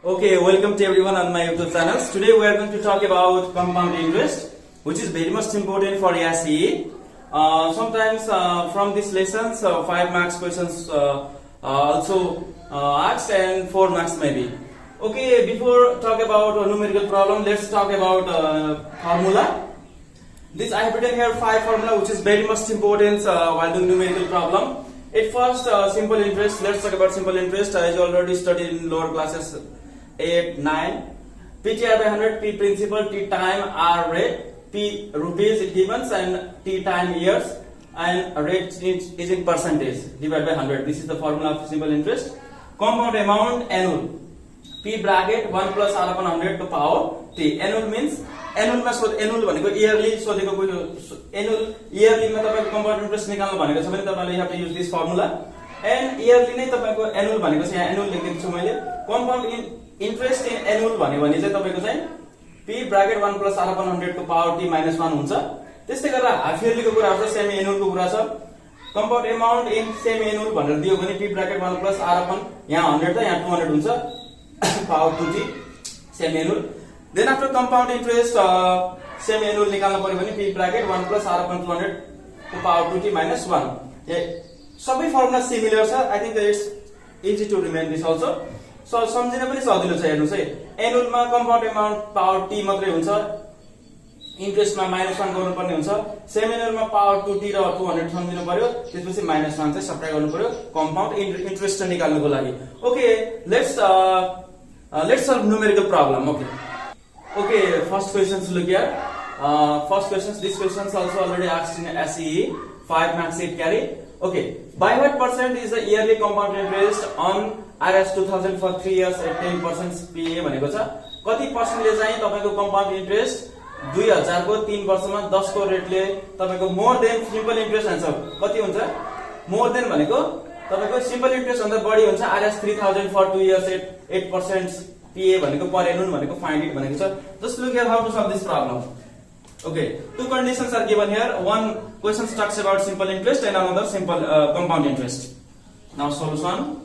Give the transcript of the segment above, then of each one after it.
Okay, welcome to everyone on my YouTube channel. Today we are going to talk about compound interest, which is very much important for SCE. Sometimes from these lessons, 5 marks questions also asked and 4 marks maybe. Okay, before talk about a numerical problem, let's talk about formula. This I have written here 5 formula, which is very much important while doing numerical problem. At first, simple interest. Let's talk about simple interest. As you already studied in lower classes 8, 9. PTR by 100, P principal, T time, R rate, P rupees it given, and T time years, and rate is in percentage divided by 100. This is the formula of simple interest. Compound amount annual. P bracket 1 plus R upon 100 to power T. Annual means annual मा annual भनेको yearly सोधेको annual yearly मा तपाईको compound interest निकाल्नु भनेको छ भने तपाईले have to use this formula and yearly नै तपाईको annual भनेको छ यहाँ annual लेखेको छु मैले compound interest in annual भन्यो भने चाहिँ तपाईको चाहिँ P bracket 1 plus R upon 100 to power T minus 1 हुन्छ त्यस्तै गरेर half yearly को कुरा छ semi annual को कुरा छ compound amount in semi annual भनेर दियो भने P bracket 1 plus R upon यहाँ 100 छ यहाँ 200 हुन्छ power 2T semi annual. Then after compound interest semi annual निकाल्नु पर्यो भने P bracket 1 plus R upon 200 to power 2T minus 1. सबै फर्मुला सिमिलर छ. I think it's easy to remember this also. So सम्झिन पनि सजिलो छ हेर्नुस् है. एनुअल मा compound amount power T मात्रै हुन्छ. इन्ट्रेस्ट मा -1 गर्नु पर्ने हुन्छ. सेमी एनुअल मा power 2T र 200 सम्झिनु पर्यो. त्यसपछि -1 चाहिँ सब्ट्र्याक्ट गर्नु पर्यो compound interest निकाल्नुको लागि. Okay, let's solve numerical problem. Okay, first questions look here. First questions, these questions also already asked in SCE. 5 marks it carry. Okay, by what percent is the yearly compound interest on RS 2000 for 3 years at 10% PA भनेको छ. कति पर्सेन्टले चाहिँ तपाईको compound interest 2000 को 3 वर्षमा 10 को रेटले तपाईको more than simple interest हुन्छ. कति हुन्छ? More than भनेको तपाईको simple interest भन्दा बढी हुन्छ. RS 3000 for 2 years at 8% PA भनेको per annum भनेको find it भनेको छ. Just look at how to solve this problem. Okay, two conditions are given here. One question talks about simple interest and another simple compound interest. Now solution.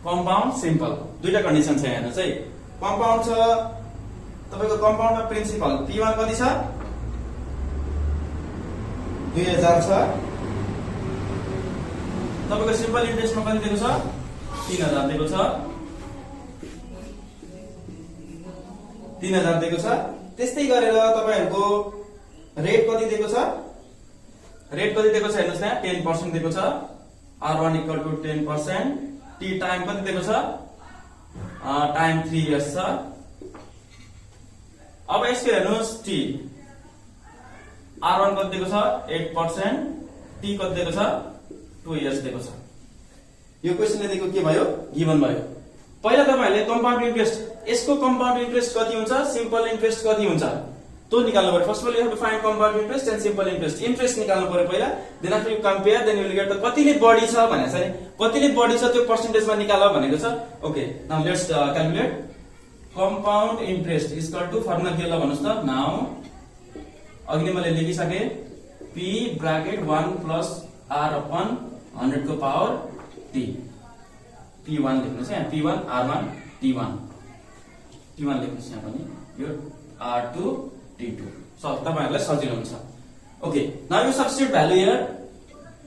Compound simple दुईटा condition छ हेर्नुस् है. compound छ तपाईको compound मा principal P1 कति छ 2000 छ. तपाईको सिम्पल इन्ट्रेस्ट मा कति दिएको छ 3000 दिएको छ. 3000 दिएको छ. त्यस्तै गरेर तपाईहरुको रेट कति दिएको छ हेर्नुस् यहाँ 10% दिएको छ. R1 equal to 10%. T time कति दिएको छ टाइम 3 इयर्स छ. अब यसको हेर्नुस् T R1 कति दिएको छ 8%. T कति दिएको छ 2 इयर्स दिएको छ. यो क्वेशनले दिएको के भयो गिवन भयो. पहिला तपाईहरुले कम्पाउन्ड इन्ट्रेस्ट यसको कम्पाउन्ड इन्ट्रेस्ट कति हुन्छ सिम्पल इन्ट्रेस्ट कति हुन्छ त्यो निकाल्नु पर्यो. First of all you have to find compound interest and simple interest. Interest निकाल्नु पर्यो पहिला. Then after you compare then you will get the कतिले बढी छ भनेको छ नि कतिले बढी छ त्यो पर्सेन्टेजमा निकाल भनेको छ. Okay, now let's calculate compound interest is equal to formula के ल भन्नुस् त. नाउ अघि नै मैले लेखिसके P bracket 1 plus R upon 100 को पावर T. P1 लेख्नुस् यहाँ P1 R1 T1 लेख्नुस् यहाँ पनि यो R2 T2. So तपाईहरुलाई सजिलो हुन्छ. Okay, now you substitute value here.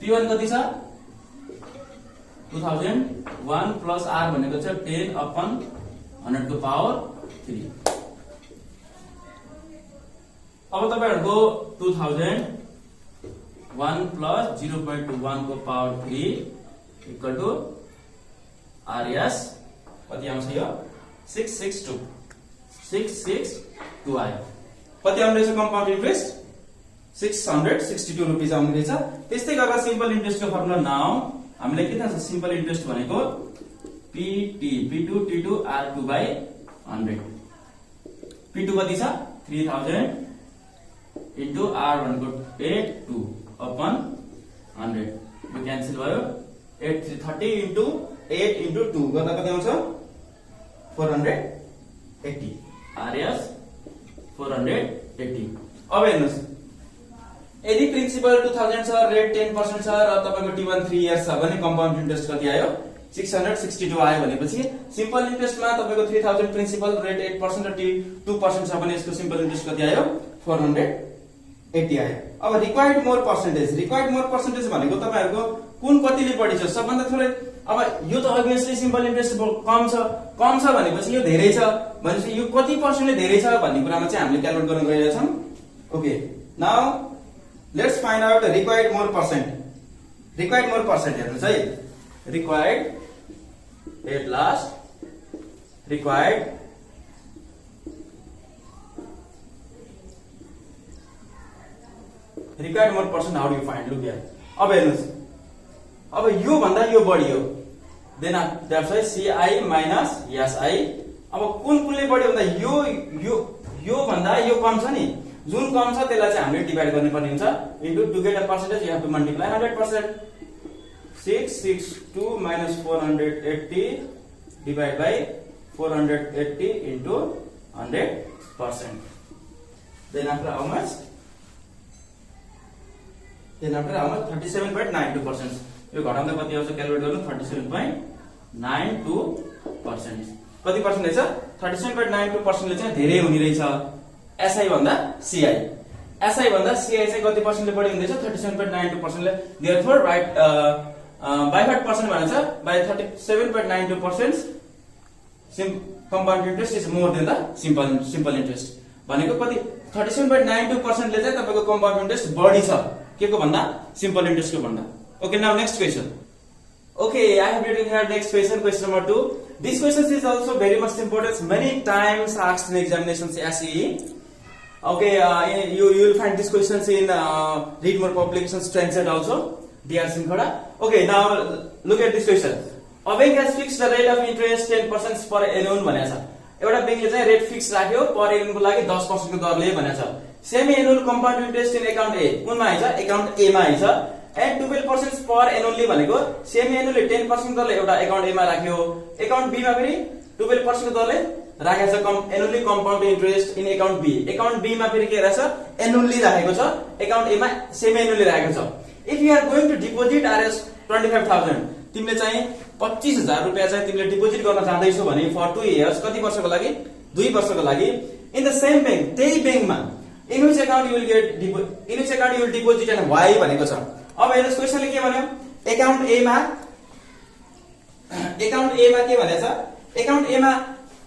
P1 कति छ 2000 1 प्लस R भनेको छ 10 अपन 100 को पावर 3. अब तपाईहरुको 2000 1 प्लस 0.21 को पावर 3 इक्वल टु RS कति आउँछ यो 662 आयो. कति आउने रहेछ कम्पाउन्ड इन्ट्रेस्ट 662 रुपैयाँ आउने रहेछ. त्यस्तै गरेर सिम्पल इन्ट्रेस्टको फर्मुला नाउ हामीले के थाहा छ सिम्पल इन्ट्रेस्ट भनेको PT P2 T2 R2 by 100. P2 कति छ 3000 into R भनेको 82 upon 100. यो क्यान्सल भयो 8 30 into 8 into 2 गर्दा कति आउँछ 480 RS 480। अब हेर्नुस् यदि प्रिन्सिपल 2000 छ, रेट 10% छ र तपाईको T1 3 इयर्स छ भने कम्पाउन्ड इन्ट्रेस्ट कति आयो 662 आयो भनेपछि सिम्पल इन्ट्रेस्टमा तपाईको 3000 प्रिन्सिपल रेट 8% र 2% छ भने यसको सिम्पल इन्ट्रेस्ट कति आयो 480 आयो। अब रिक्वायर्ड मोर पर्सेन्टेज भनेको तपाईहरुको कुन कतिले बढी छ सबभन्दा थोरै। अब यो त obviously सिम्पल इन्ट्रेस्ट कम छ भनेपछि यो धेरै छ भनेपछि यो कति पर्सेन्टले धेरै छ भन्ने कुरामा चाहिँ हामीले क्याल्कुलेट गर्न गइरहेका छौं। Okay, now let's find out required more percent हेर्नुस् है। Required at last required more percent how do you find, look here. अब हेर्नुस् अब यो भन्दा यो बढी हो then that's why CI minus SI। अब कुनले बढी भन्दा यो भन्दा यो कम छ नि, जुन कम छ त्यसलाई चाहिँ हामीले डिभाइड गर्नुपर्ने हुन्छ into to get a percentage you have to multiply 100%। 662 minus 480 divided by 480 into 100%. Then after how much? 37.92%. यो घटाउँदा कति आउँछ क्याल्कुलेट गर्नु 37.92%। कति पर्सेन्ट छ 37.92% ले चाहिँ धेरै हुने रहेछ SI भन्दा CI। SI भन्दा CI चाहिँ कति पर्सेन्टले बढी हुँदैछ 37.92% ले। देयरफोर राइट by 5% भन्छ by 37.92% compound interest is more than the simple interest भनेको कति 37.92% ले चाहिँ तपाईको compound interest बढी छ केको भन्दा simple interest को भन्दा। Okay, now next question. Okay, I have written here next question number 2. This question is also very much important, many times asked in examinations SEE. Okay, you will find these questions in read more publications trendset also. DR Sinkhada. Okay, now look at this question. A bank has fixed the rate of interest 10% per annum भनेछ। एउटा बैंकले चाहिँ rate fix राख्यो पर annual को लागि 10% को दरले भनेछ। Semi annual compound interest in account A कुनमा आइछ अकाउन्ट ए मा आइछ एन्ड 12% पर एनुअली भनेको सेमी एनुअली 10% दरले एउटा अकाउन्ट ए मा राख्यो, अकाउन्ट बी मा पनि 12% को दरले राखेको छ annually compound interest in account B. Account B मा फेरि के रहेछ एनुअली राखेको छ, अकाउन्ट ए मा सेमी एनुअली राखेको छ। If you are going to deposit RS 25,000 तिमीले चाहिँ 25,000 रुपैयाँ चाहिँ तिमीले डिपोजिट गर्न चाहदैछौ भने फर 2 इयर्स कति वर्षको लागि 2 वर्षको लागि इन द सेम बैंक त्यही बैंकमा in which account you will deposit and why भनेको छ। अब हेर्नुस् क्वेशनले के भन्यो अकाउन्ट ए मा के भनेछ अकाउन्ट ए मा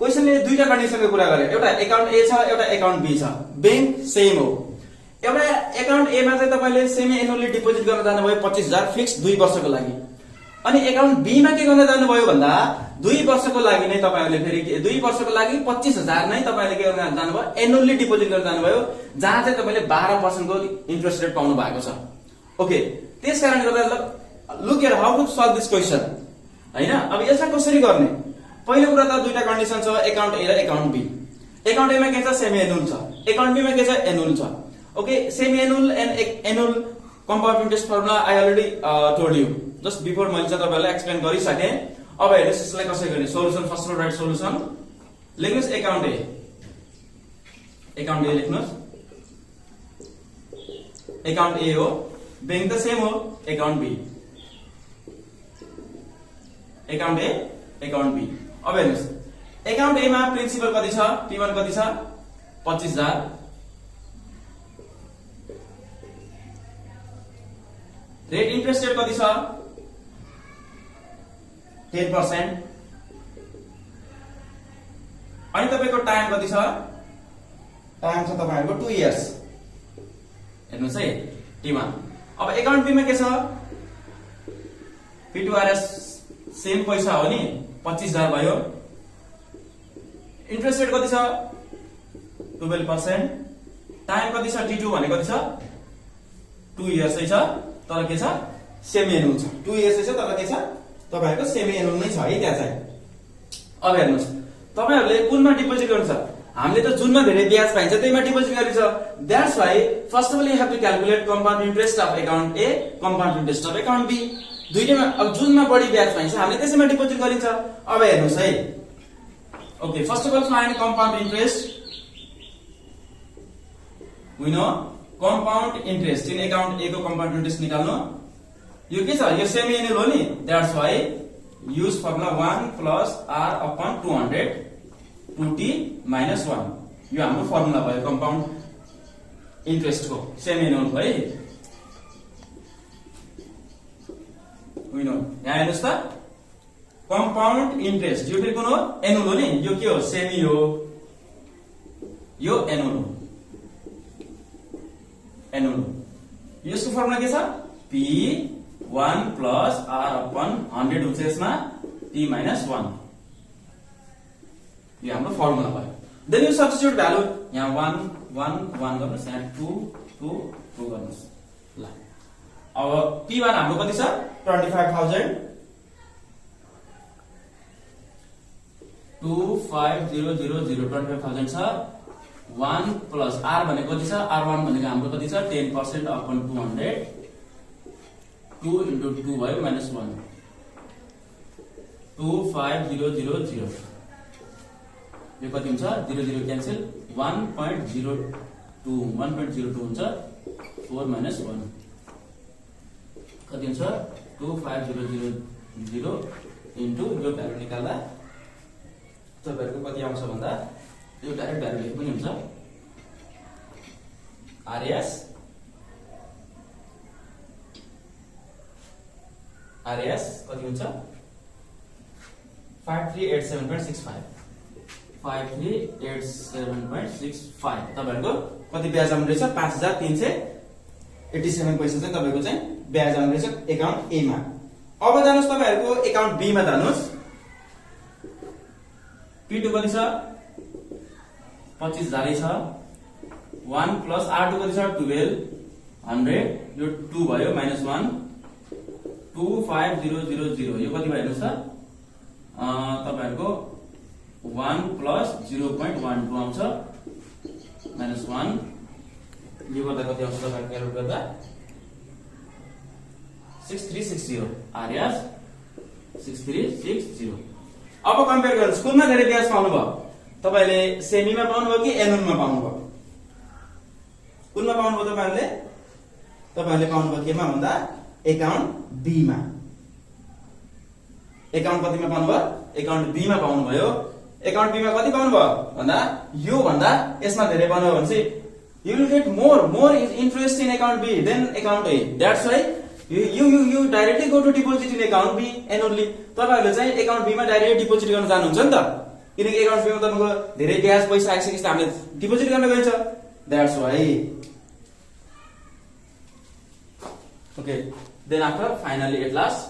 क्वेशनले दुईटा कन्डिसनको कुरा गर्यो, एउटा अकाउन्ट ए छ एउटा अकाउन्ट बी छ, बैंक सेम हो। एउटा अकाउन्ट ए मा चाहिँ तपाईले सेमी एनुअली डिपोजिट गर्न जानुभयो 25,000 फिक्स 2 वर्षको लागि, अनि अकाउन्ट बी मा के गर्न जानुभयो भन्दा 2 वर्षको लागि नै तपाईहरुले फेरि 2 वर्षको लागि 25,000 नै तपाईले के गर्न जानुभयो एनुअली डिपोजिट गर्न जानुभयो जहाँ चाहिँ तपाईले 12% को इन्ट्रेस्ट रेट पाउनु भएको छ। ओके, त्यसकारणले गर्दा look here how to solve this question हैन। अब यसलाई कसरी गर्ने पहिलो कुरा त दुईटा कन्डिसन छ अकाउन्ट ए र अकाउन्ट बी। अकाउन्ट ए मा के छ सेमी एनुअल छ, अकाउन्ट बी मा के छ एनुअल छ। Okay, semi-annual and annual compound interest formula I already told you just before मैले चाहिँ तपाईहरुलाई एक्सप्लेन गरिसके। अब हेर्नुस् यसलाई कसरी गर्ने solution. First row write solution लेख्नुस् अकाउन्ट ए लेख्नुस् अकाउन्ट ए हो, बैंक त सेम हो account B, account A account B. अब हेर्नुस् अकाउन्ट ए मा प्रिन्सिपल कति छ T1 कति छ 25,000 रेट इंट्रेस्ट रेट कति छ 10%, अनि तपाईको टाइम कति छ टाइम छ तपाईहरुको 2 इयर्स। हेर्नुस् है T1। अब अकाउन्ट बी मा के छ P2RS सेम पैसा हो नि 25,000 भयो, इन्ट्रेस्ट रेट कति छ 12%, टाइम कति छ T2 भने कति छ 2 इयर्स छ तर के छ सेमी एनुअल छ 2 इयर्स छ तर के छ तपाईहरुको सेमी एनुअल नै छ है त्यहाँ चाहिँ। अब हेर्नुस् तपाईहरुले कुनमा डिपोजिट गर्नु छ हामीले त जुनमा धेरै ब्याज पाइन्छ त्यहीमा डिपोजिट गरिन्छ। That's why first of all you have to calculate compound interest of account A compound interest of account B. दुईटैमा अब जुनमा बढी ब्याज पाइन्छ हामीले त्यसैमा डिपोजिट गरिन्छ। अब हेर्नुस् है Okay, first of all, find compound interest. We know compound interest in account A को compound interest निकाल्नु यो के छ यो सेमी एनुअल हो नि that's why use formula 1 plus r upon 200 2t minus 1 यो हाम्रो फर्मुला भयो compound interest को सेमी एनुअल है we know यहाँ हेर्नुस् त compound interest यो फेरि कुन हो एनुअल हो नि यो के हो सेमी हो यो एनुअल हो एनुअल यसको फर्मुला के छ p 1 plus r upon 100 हुन्छ यसमा t minus 1 यो हाम्रो फर्मुला भयो देन यु सब्स्टिट्युट भ्यालु यहाँ 1 1 1 गर्नुस् यहाँ 2 2 2 गर्नुस् ल अब p1 हाम्रो कति छ 25000 25000 25000 छ 1 plus r भनेको कति छ r1 भनेको हाम्रो कति छ 10% upon 200 2 into 2 भयो minus 1 25000 यो कति हुन्छ 0 0 क्यान्सल 1.02 हुन्छ 4 minus 1 कति हुन्छ 25000 into यो भ्यालु निकाल्दा तपाईहरुको कति आउँछ भन्दा यो डाइरेक्ट भ्यालु लेख्नु पनि हुन्छ RS कति हुन्छ 5387.65 5387.65 तपाईहरुको कति ब्याज आउने रहेछ 5387 पैसा चाहिँ तपाईहरुको चाहिँ ब्याज आउने रहेछ एकाउन्ट ए मा अब जानुस् तपाईहरुको एकाउन्ट बी मा जानुस् P2 कति छ 25000 छ 1 plus R2 कति छ 12 100 यो 2 भयो minus 1 25000 यो कति भयो हेर्नुस् त तपाईहरुको 1 plus 0.12 आउँछ minus 1 यो गर्दा कति आउँछ तपाईहरु क्याल्कुलेट गर्दा 6360 RS 6360 अब कम्पेयर गर्नु स्कुलमा धेरै ब्याज पाउनु भयो तपाईले सेमीमा पाउनु भयो कि एनुअलमा पाउनु भयो स्कुलमा पाउनु भयो तपाईहरुले पाउनु भयो केमा भन्दा एकाउन्ट बी मा एकाउन्ट कतिमा पाउनु भयो एकाउन्ट बी मा पाउनु भयो एकाउन्ट बी मा कति पाउनु भयो भन्दा यो भन्दा यसमा धेरै पाउनु भयो भने चाहिँ you will get more interest in account B than account A that's why you directly go to deposit in account B annually तपाईहरुले चाहिँ account B मा डाइरेक्ट डिपोजिट गर्न जानुहुन्छ नि त किनकि account B मा तपाईको धेरै ब्याज पैसा आइसकेपछि हामीले डिपोजिट गर्न गइन्छ that's why okay then after finally at last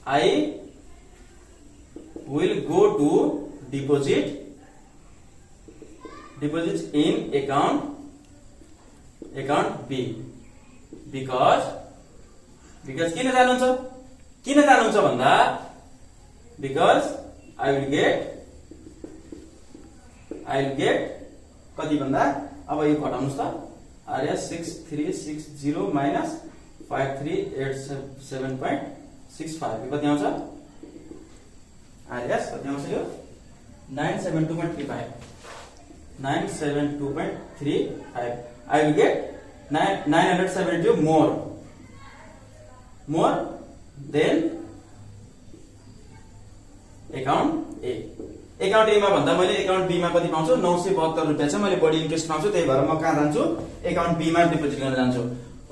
I will go to deposit in account B because किन जानुहुन्छ भन्दा because I will get कति भन्दा अब यो घटाउनुस् त RS 6360 minus 5387.65 यो कति आउँछ RS कति आउँछ यो 972.35 I will get 972 more than account A account A मा भन्दा मैले account B मा कति पाउँछु 972 रुपैयाँ चाहिँ मैले बढी इन्ट्रेस्ट पाउँछु त्यही भएर म कहाँ जान्छु account B मा डिपोजिट गर्न जान्छु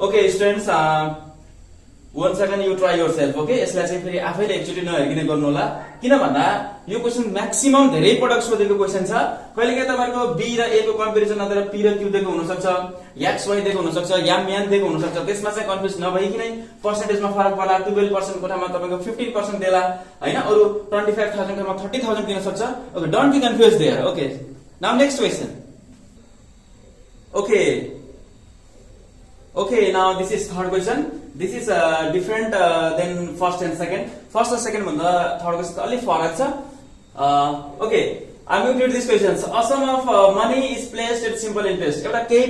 okay students once again you try yourself okay यसलाई चाहिँ फेरि आफैले एकचोटी नहेरिकिन गर्नु होला किन भन्दा यो क्वेशन म्याक्सिमम धेरै पटक सोधेको क्वेशन छ कहिलेकाहीँ तपाईहरुको B र A को कम्पेरिजन अथवा P र Q दिएको हुन सक्छ x y दिएको हुन सक्छ याम यान दिएको हुन सक्छ त्यसमा चाहिँ कन्फ्युज नभइकिनै पर्सेन्टेजमा फरक पर्ला 12% को ठाउँमा तपाईको 15% देला हैन अरु 25000 को ठाउँमा 30000 दिन सक्छ okay don't be confuse there okay now next question okay now this is third question this is different than first and second first and second भन्दा third question अलि फरक छ okay I'm going to read these questions a sum of money is placed at simple interest एउटा केही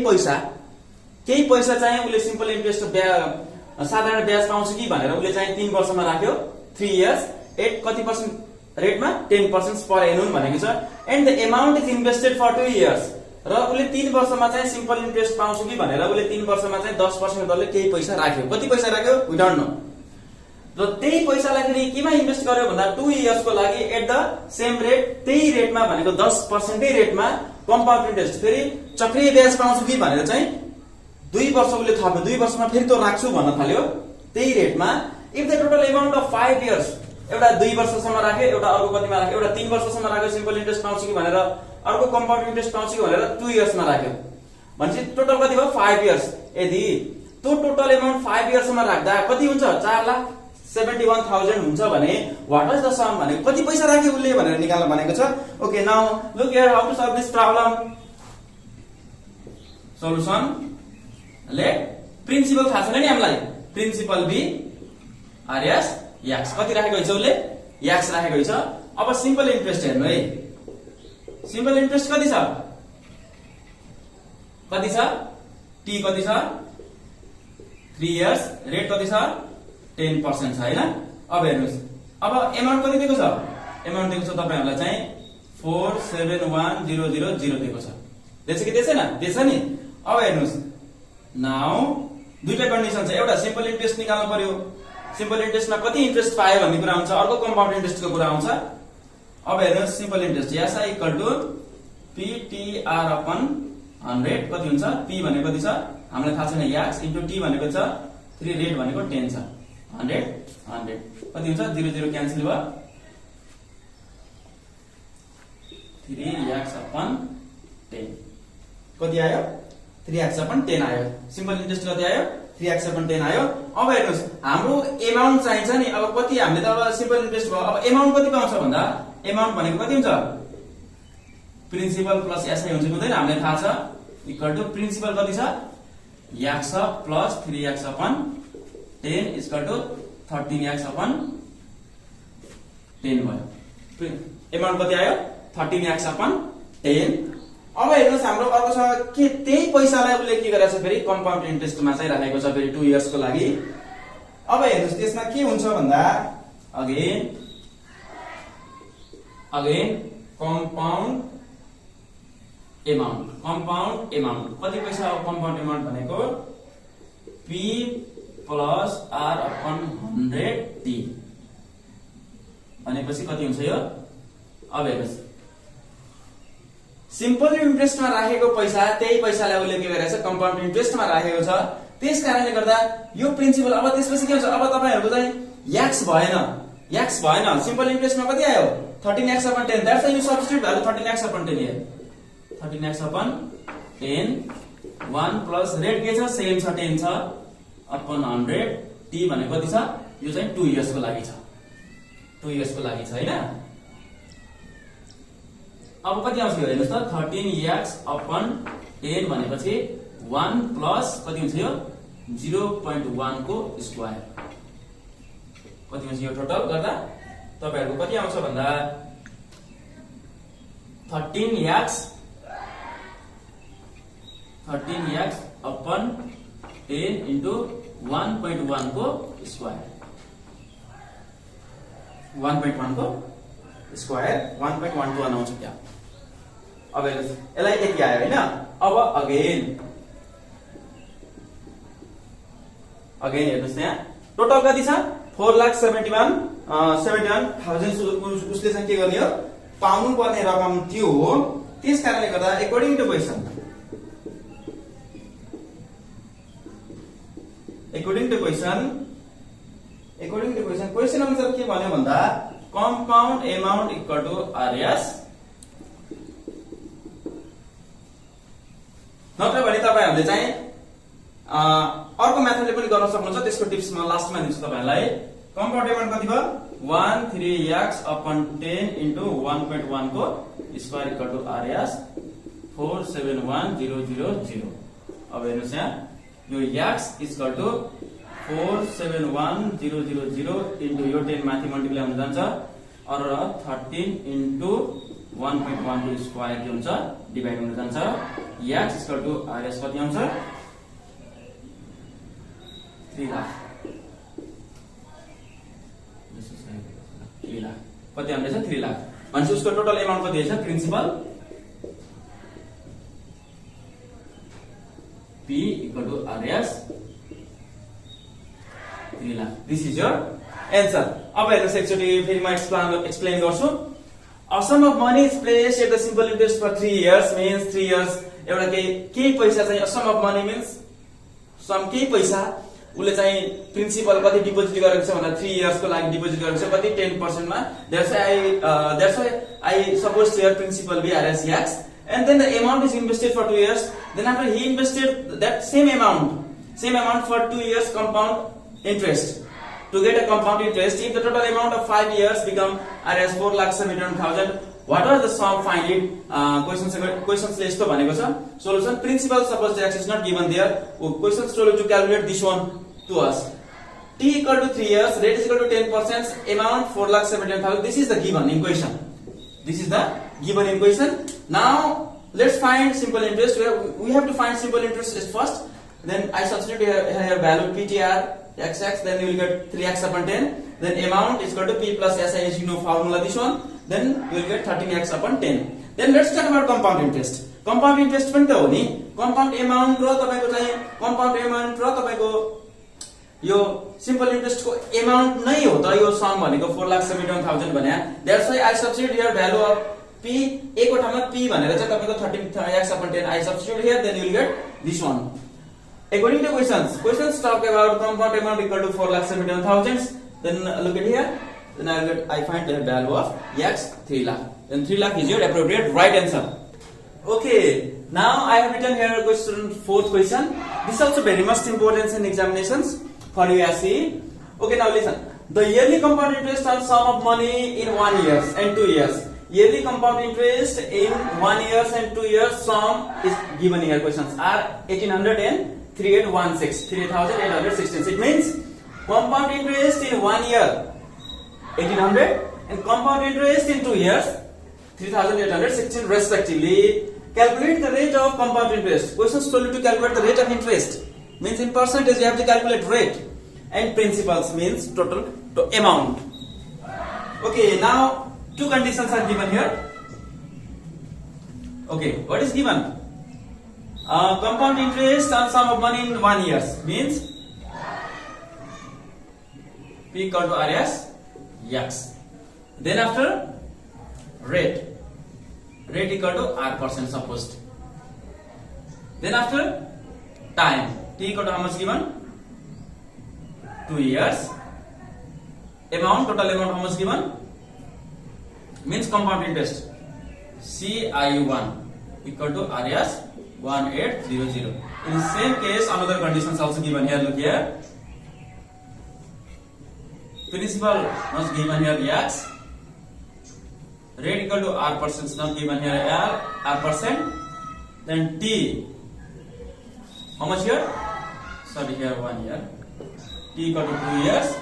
पैसा चाहिँ उले simple interest साधारण ब्याज पाउँछु कि भनेर उसले चाहिँ 3 वर्षमा राख्यो 3 इयर्स एट कति पर्सेन्ट रेटमा 10% पर एनुम भनेको छ and the amount is invested for 2 years र उसले 3 वर्षमा चाहिँ सिम्पल इन्ट्रेस्ट पाउँछु कि भनेर उसले 3 वर्षमा चाहिँ 10% दरले केही पैसा राख्यो कति पैसा राख्यो वी डोन्ट नो र त्यही पैसालाई फेरि केमा इन्भेस्ट गर्यो भन्दा 2 इयर्सको लागि एट द सेम रेट त्यही रेटमा भनेको 10% रेटमा कम्पाउन्ड इन्ट्रेस्ट फेरि चक्रीय ब्याज पाउँछु कि भनेर चाहिँ 2 वर्ष उसले थप्यो 2 वर्षमा फेरि त्यो राख्छु भन्न थाल्यो त्यही रेटमा if the total amount of 5 years एउटा 2 वर्षसम्म राख्यो एउटा अर्को कतिमा राख्यो एउटा 3 वर्षसम्म राख्यो सिम्पल इन्ट्रेस्ट पाउँछु कि भनेर अर्को कम्पाउन्ड इन्ट्रेस्ट पाउँछु कि भनेर 2 इयर्समा राख्यो भनेपछि टोटल कति भयो 5 इयर्स यदि त्यो टोटल अमाउन्ट 5 इयर्समा राख्दा कति हुन्छ 4,71,000 हुन्छ भने व्हाट इज द सम भने कति पैसा राख्यो उसले भनेर निकाल्न भनेको छ okay now look here how to solve this problem solution let principal थाहा छैन नि हामीलाई प्रिन्सिपल बी आरएस एक्स कति राखेको छ उसले एक्स राखेको छ अब सिम्पल इन्ट्रेस्ट हेर्नु है सिम्पल इन्ट्रेस्ट कति छ टी कति छ 3 इयर्स रेट कति छ 10% छ हैन अब हेर्नुस् अब अमाउन्ट कति दिएको छ अमाउन्ट दिएको छ तपाईहरुलाई चाहिँ 471,000 दिएको छ दिएछ कि दिएछ न दिएछ नि अब हेर्नुस् नाउ दुईटा कन्डिसन छ एउटा सिम्पल इन्ट्रेस्ट निकाल्नु पर्यो सिम्पल इन्ट्रेस्टमा कति इन्ट्रेस्ट पायो भन्ने कुरा हुन्छ अर्को कम्पाउन्ड इन्ट्रेस्टको कुरा आउँछ अब हेर्नुस् simple interest SI equal to PTR upon 100 कति हुन्छ पी भनेको कति छ हामीलाई थाहा छैन एक्स इन्टु टी भनेको छ 3 रेट भनेको 10 छ 100 कति हुन्छ 0 0 क्यान्सल भयो 3x अपन 10 कति आयो 3x अपन 10 आयो सिम्पल इन्ट्रेस्ट कति आयो 3x अपन 10 आयो अब हेर्नुस् हाम्रो अमाउन्ट चाहिन्छ नि अब कति हामीले त अब सिम्पल इन्ट्रेस्ट भयो अब अमाउन्ट कति पाउँछ भन्दा अमाउन्ट भनेको कति हुन्छ प्रिन्सिपल प्लस एसआई हुन्छ हुँदैन हामीलाई थाहा छ इक्वल टु प्रिन्सिपल कति छ x plus 3x upon 10 equal to 13x upon 10 भयो अमाउन्ट कति आयो 13x अपन 10 अब हेर्नुस् हाम्रो अर्को छ के त्यही पैसालाई उसले के गरेछ फेरि कम्पाउन्ड इन्ट्रेस्टमा चाहिँ राखेको छ फेरि 2 इयर्स को लागि अब हेर्नुस् त्यसमा के हुन्छ भन्दा अगेन कम्पाउन्ड अमाउन्ट कति पैसा हो कम्पाउन्ड अमाउन्ट भनेको p plus r upon 100t भनेपछि कति हुन्छ यो अब हेर्नुस् सिम्पल इन्ट्रेस्टमा राखेको पैसा त्यही पैसालाई उसले के गरेछ कम्पाउन्ड इन्ट्रेस्टमा राखेको छ त्यसकारणले गर्दा यो प्रिन्सिपल अब त्यसपछि के हुन्छ अब तपाईहरुको चाहिँ x भएन सिम्पल इन्ट्रेस्टमा कति आयो 13x upon 10 that's you substitute value 13x upon 10 here 13x upon 10 1 plus rate के छ सेम छ 10 छ अपन 100 t भनेको कति छ यो चाहिँ 2 इयर्स को लागि छ 2 इयर्स को लागि छ हैन अब कति आउँछ यो हेर्नुस् त 13x अपन 10 भनेपछि 1 प्लस कति हुन्छ यो 0.1 को स्क्वायर कति हुन्छ यो टोटल गर्दा तपाईहरुको कति आउँछ भन्दा 13x अपन 10 into 1.1 को स्क्वायर 1.1 को स्क्वायर 1.12 आउँछ क्या अब हेर्नुस् यसलाई यति आयो हैन अब अगेन हेर्नुस् यहाँ टोटल कति छ 4,71,000 उसले चाहिँ के गर्ने हो पाउनु पर्ने रकम थियो हो त्यसकारणले गर्दा अकॉर्डिङ टु क्वेशन क्वेशन अनुसार के भन्यो भन्दा compound amount equal to RS नत्र भने तपाईहरुले चाहिँ अर्को मेथडले पनि गर्न सक्नुहुन्छ त्यसको टिप्स म लास्टमा दिन्छु तपाईहरुलाई कम्पाउन्ड अमाउन्ट कति भयो 13x अपन 10 into 1.1 को स्क्वायर इक्वल टु आरएस 471,000 अब हेर्नुस् यहाँ यो x इक्वल टु 471,000 into यो 10 माथि मल्टिप्लाई हुन जान्छ र 13 into 1.1 को स्क्वायर के हुन्छ डिभाइड हुन जान्छ x इक्वल टु आरएस कति आउँछ 3 लाख कति आउँदैछ 3 लाख भनेपछि उसको टोटल एमाउन्ट कति छ principal P equal to RS 3 lakh this is your answer अब हेर्नुस् एकचोटी फेरि म एक्सप्लेन गर्छु A sum of money is placed at the simple interest for 3 years means 3 years एउटा केही पैसा चाहिँ a sum of money means सम केही पैसा उले चाहिँ प्रिन्सिपल कति डिपोजिट गरेको छ भन्दा 3 इयर्स को लागि डिपोजिट गरेको छ कति 10% मा that's why I suppose here principal be RS X and then the amount is invested for 2 years then after he invested that same amount for 2 years compound interest to get a compound interest if the total amount of 5 years become RS 4,71,000 what was the sum find it questions ले यस्तो भनेको छ solution principal suppose tax is not given there questions told to calculate this one to us t equal to 3 years rate is equal to 10% amount 4,71,000 this is the given equation now let's find simple interest we have to find simple interest first then I substitute here value PTR XX then you will get 3x upon 10 then amount is equal to P plus SI as you know formula this one then you will get 13x upon 10 then let's talk about compound interest पनि त हो नि compound amount र तपाईको यो simple interest को amount नै हो त यो sum भनेको 4,71,000 भन्या that's why I substitute here value of P a को ठाउँमा P भनेर चाहिँ तपाईको 13x upon 10 I substitute here then you will get this one according to questions talk about compound amount equal to 4,71,000 then look at here then I find the value of X 3 lakh then 3 lakh is your appropriate right answer okay now I have written here fourth question this is also very much important in examinations for USC okay now listen the yearly compound interest on sum of money in 1 year and 2 years yearly compound interest in 1 year and 2 years sum is given here questions are 1800 and 3816 it means compound interest in 1 year 1800 and compound interest in 2 years 3816 respectively calculate the rate of compound interest questions told you to calculate the rate of interest means in percentage you have to calculate rate and principals means total amount okay now two conditions are given here okay what is given compound interest on sum of money in 1 year means P equal to RS X then after rate equal to R% supposed then after time T equal to how much given 2 years total amount how much given means compound interest CI1 equal to RS 1800 in the same case another conditions also given here look here principal was given here X rate equal to R% is not given here R% then T how much here sorry here 1 year T equal to 2 years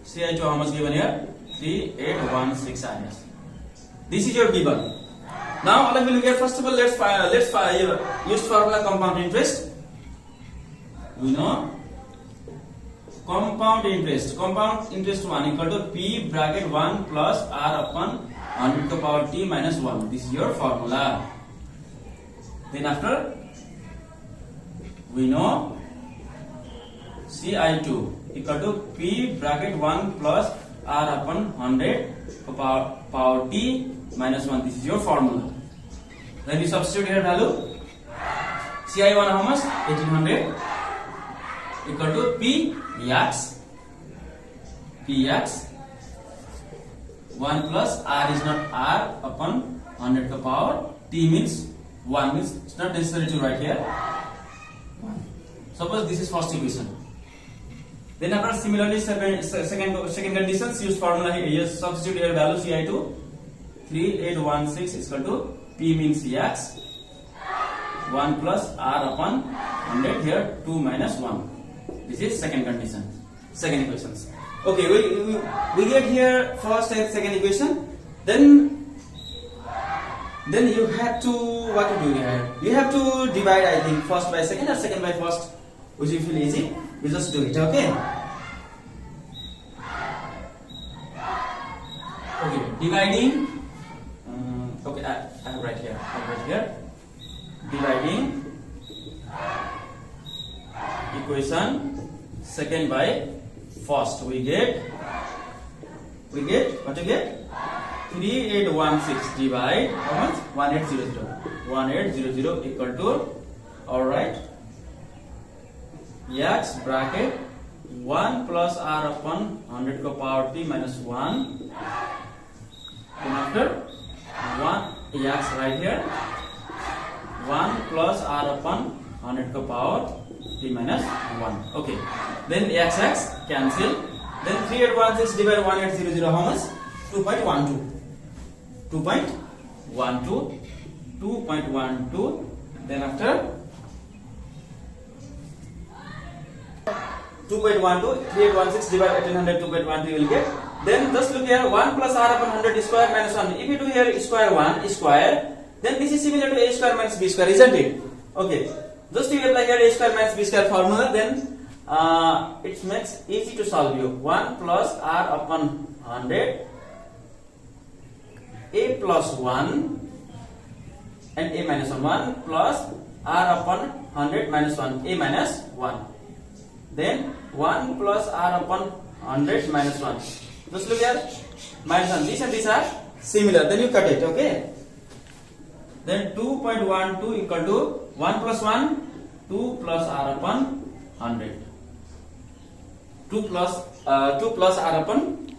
CI2 how much given here 3816 RS this is your given now all of you look at first of all let's use formula compound interest we know compound interest 1 equal to P bracket 1 plus R upon 100 to power T minus 1 this is your formula then after we know CI2 equal to P bracket 1 plus R upon 100 to power T minus 1 this is your formula then you substitute here value CI1 how much 1800 equal to Px 1 plus R is not R upon 100 to power T means 1 means it's not necessary to write here 1. Suppose this is first equation then after similarly second conditions use formula here substitute here value CI2 3816 is equal to P means X 1 plus R upon 100 here 2 minus 1 this is second equations okay we get here first and second equation then you have to what to do here you have to divide I think first by second or second by first which you feel easy you just do it okay dividing okay, I have right here dividing equation second by first, we get what you get 3816 divide how much 1800 equal to, all right, x bracket 1 plus r upon 100 का power t minus 1, then after 1 x right here 1 plus r upon 100 का power t minus 1. Okay, then x cancel, then 3816 divided 1800 how much 2.12, 2.12, then after 2.12, 3816 divided 1800, 2.12 you will get. Then just look here, 1 plus r upon 100 square minus 1. If you do here square 1 square, then this is similar to a square minus b square, isn't it? Okay, just you apply here a square minus b square formula, then it makes easy to solve you. 1 plus r upon 100 a plus 1 and a minus 1, 1 plus r upon 100 minus 1, a minus 1, then 1 plus r upon 100 minus 1. Just look here, minus 1, these and these are similar, then you cut it, okay? Then 2.12 equal to 1 plus 1, 2 plus r upon 100, 2 plus r upon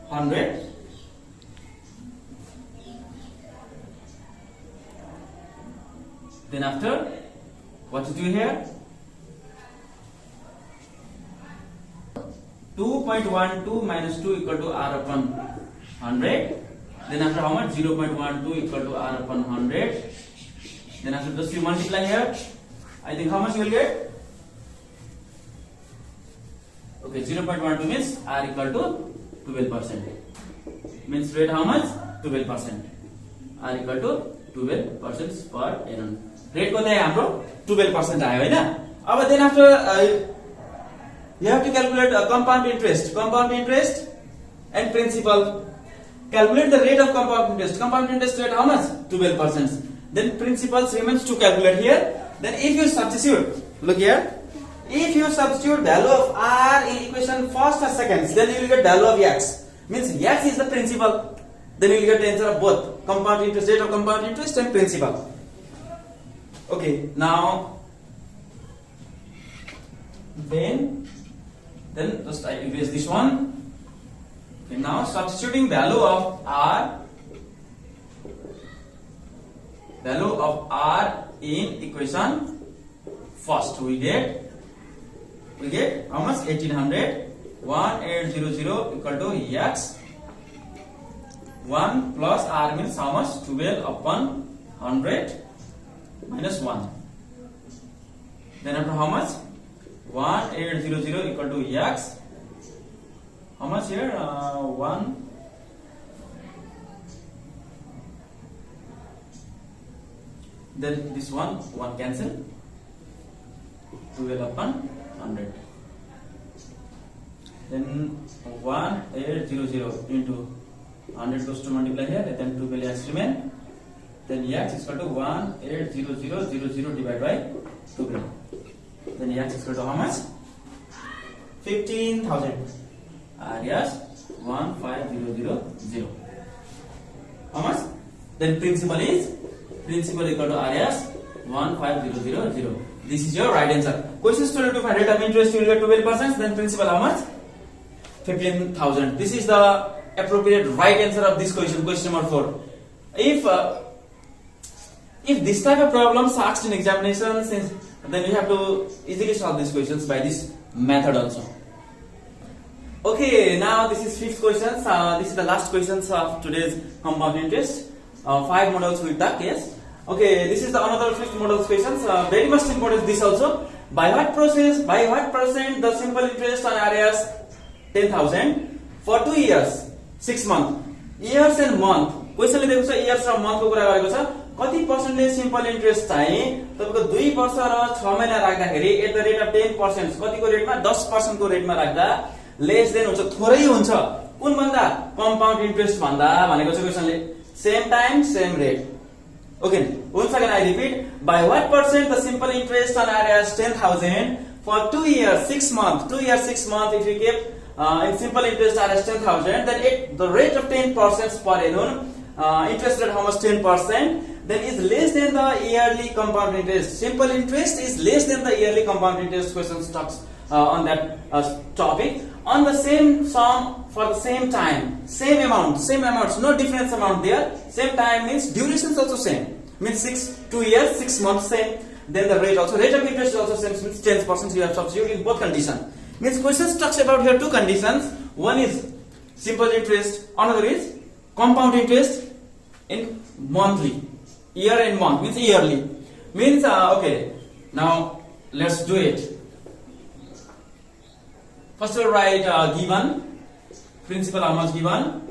100, then after what to do here, 2.12 minus 2 equal to r upon 100, then after how much 0.12 equal to r upon 100, then after just you multiply here, I think how much you will get, okay, 0.12 means r equal to 12%, means rate how much 12%, r equal to 12% per annum. Rate को चाहिँ हाम्रो 12% आयो हैन. अब then after you have to calculate compound interest and principal. Calculate the rate of compound interest. Compound interest rate how much 12%. Then principal remains to calculate here. Then if you substitute, look here, if you substitute value of r in equation first or second, then you will get value of x, means x is the principal, then you will get the answer of both compound interest, rate of compound interest and principal. Okay, now then just I erase this one. Okay, now substituting value of r in equation first, we get how much 1800, 1800 equal to x, 1 plus r means how much 12 upon 100 minus 1, then after how much 1800 equal to x, how much here 1, then this one cancel, 12 upon 100, then 1800 into 100 goes to multiply here, then 12 x remain, then x is equal to 180000 divided by 12, then x is equal to how much 15,000, yes 15000, how much, then principal equal to rs 15000. This is your right answer. Questions told you to find rate of interest, you will get 12%, then principal how much 15,000. This is the appropriate right answer of this question number 4. If this type of problems asked in examinations, then you have to easily solve these questions by this method also. Okay, now this is 5th questions. This is the last questions of today's compound interest. 5 models we took, yes. Okay, this is the another 5th models questions. Very much important this also. By what percent the simple interest on RS 10,000 for 2 years, 6 months, years and month. Question ले देखो years र month को कुरा गरेको छ. कति पर्सेन्टले simple interest चाहिँ तपाईको 2 वर्ष र 6 महिना राख्दाखेरि एट द रेट अफ 10%, कतिको रेटमा 10% को रेटमा राख्दा लेस देन हुन्छ थोरै हुन्छ कुन भन्दा कम्पाउन्ड इन्ट्रेस्ट भन्दा भनेको छ क्वेशनले same time same rate okay once again I repeat by what percent the simple interest on RS 10,000 for 2 years 6 months 2 years 6 months if you keep in simple interest RS 10,000 then the rate of 10% per annum interest rate how much 10% then is less than the yearly compound interest simple interest is less than the yearly compound interest question talks on that topic on the same sum for the same time same amounts no difference amount there same time means duration is also same means 2 years 6 months same then the rate of interest is also same means 10% you have substituted in both conditions means questions talks about here two conditions one is simple interest another is compound interest in monthly year and month means yearly means okay now let's do it. First we'll write given principal how much given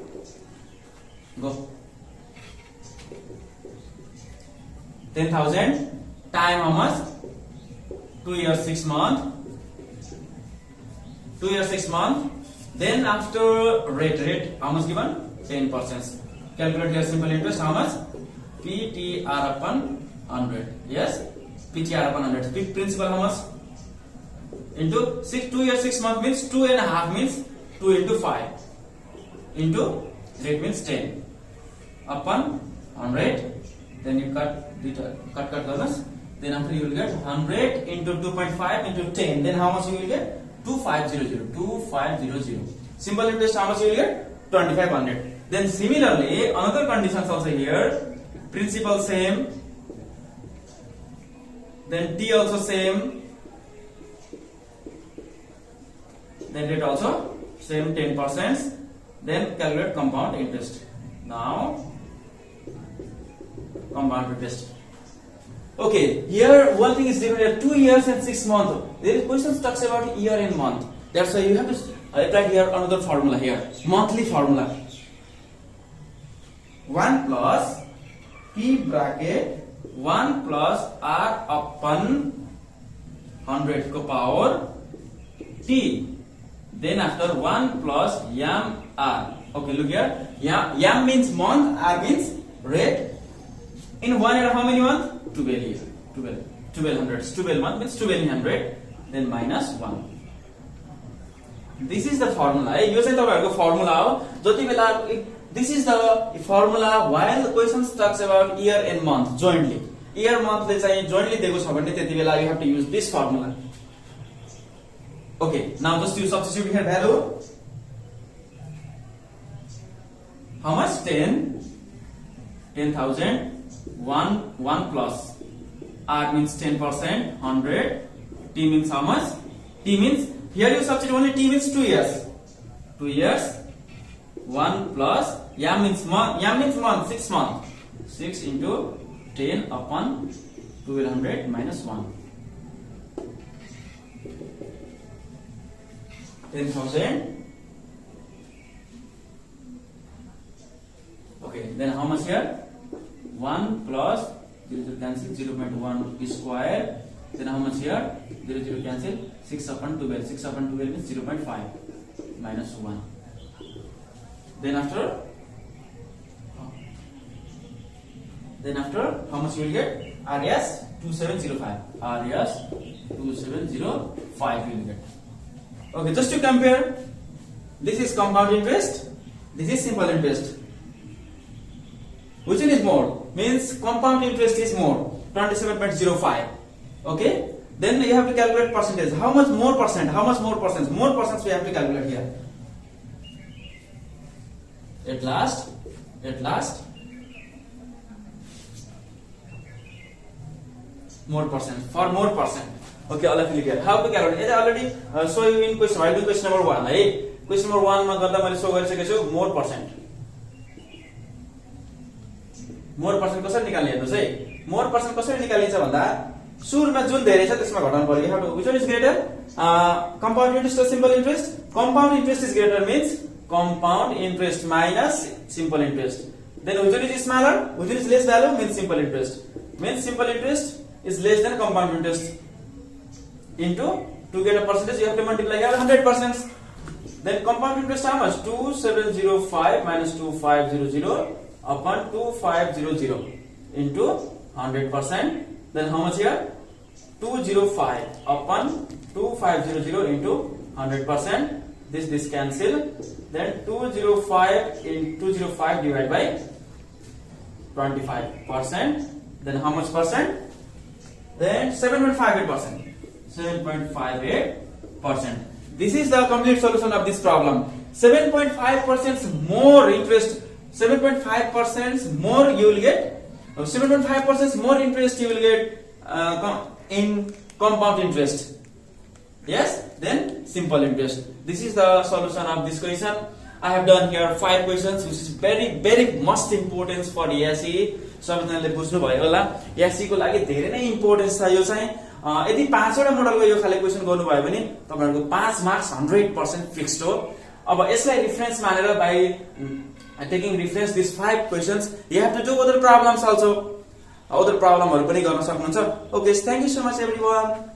go 10,000 time how much 2 years 6 months 2 years 6 months then after rate how much given 10% calculate here simple interest how much PTR upon 100 yes PTR upon 100 principal how much into 2 years 6 months means 2.5 means 2 into 5 into rate means 10 upon 100 then you cut corners then after you will get 100 into 2.5 into 10 then how much you will get 2500 simple interest how much you will get 2500 then similarly another conditions also here principal same then T also same then rate also same 10% then calculate compound interest now compound interest okay here one thing is different here 2 years and 6 months there is questions talks about year and month that's why you have to apply here another formula here monthly formula 1 plus P bracket 1 plus R upon 100 को power T then after 1 plus yam R okay look here yam means month R means rate in 1 year how many months 12 years 12 month means 1200 then minus 1 this is the formula यो चाहिँ तपाईहरुको formula हो जति बेला this is the formula while the questions talks about year and month jointly year month ले चाहिँ jointly दिएको छ भने त्यति बेला you have to use this formula okay now just you substitute here value how much 10,000 1 plus R means 10% 100 T means how much T means here you substitute only T means 2 years 1 plus yam means month 6 month 6 into 10 upon 1200 minus 1 10,000 okay then how much here 1 plus 0 cancel 0.1 square then how much here 0 cancel 6 upon 12 means 0.5 minus 1 then after how much you will get RS 2705 RS 2705 you will get okay just to compare this is compound interest this is simple interest which one is more means compound interest is more 27.05 okay then you have to calculate percentage how much more percent we have to calculate here at last more percent for more percent okay all of you here how to calculate it already show you in question I do question number 1 है question number 1 मा गर्दा मैले show गरिसकेको छु more percent कसरी निकाल्ने हेर्नुस् है more percent कसरी निकालिन्छ भन्दा सुरुमा जुन धेरै छ त्यसमा घटाउनु पर्यो how to which one is greater compound interest or simple interest compound interest is greater means compound interest minus simple interest then which one is smaller which one is less value means simple interest is less than compound interest into to get a percentage you have to multiply here 100% Then compound interest how much? 2705 minus 2500 upon 2500 into 100%. Then how much here? 205 upon 2500 into 100%. This cancel. Then 205 in 205 divided by 25%. Then how much percent? Then 7.58%. 7.58%. This is the complete solution of this problem. 7.5% more interest. 7.5% more you will get. 7.5% more interest you will get in compound interest. Yes, then simple interest. This is the solution of this question. I have done here 5 questions which is very much important for SE. सबैजनाले बुझ्नु भयो होला SE को लागि धेरै नै importance छ यो चाहिँ यदि 5 वटा मोडलको यो खाले क्वेशन गर्नु भयो भने तपाईहरुको 5 मार्क्स 100% फिक्स्ड हो. अब यसलाई रेफरेन्स मानेर by taking reference these 5 questions you have to do other problems also. Other problem हरु पनि गर्न सक्नुहुन्छ. Okay, thank you so much everyone.